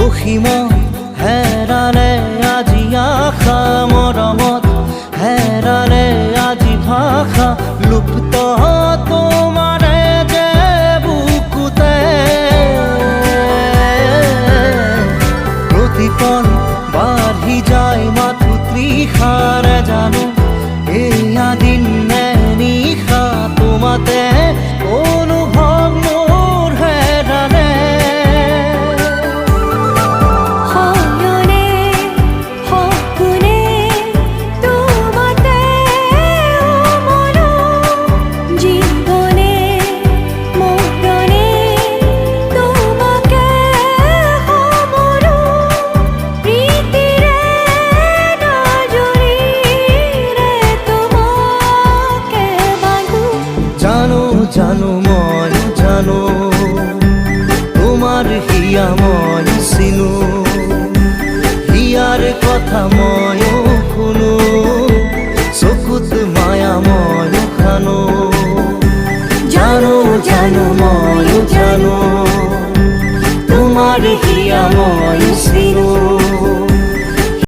সখীমন হেৰালে আজি আশা মৰমত হেৰালে আজি ভাষা লুপ্ত তোমাৰে যে বুকুতে প্ৰতিপল বাঢ়ি যায় মাথো তৃষাৰে জানো এয়া দিন নে নিশা তোমাতে অনুভৱ মোৰ হেৰালে জানো মই জানো তোমাৰ হিয়া মই চিনো হিয়াৰ কথা মই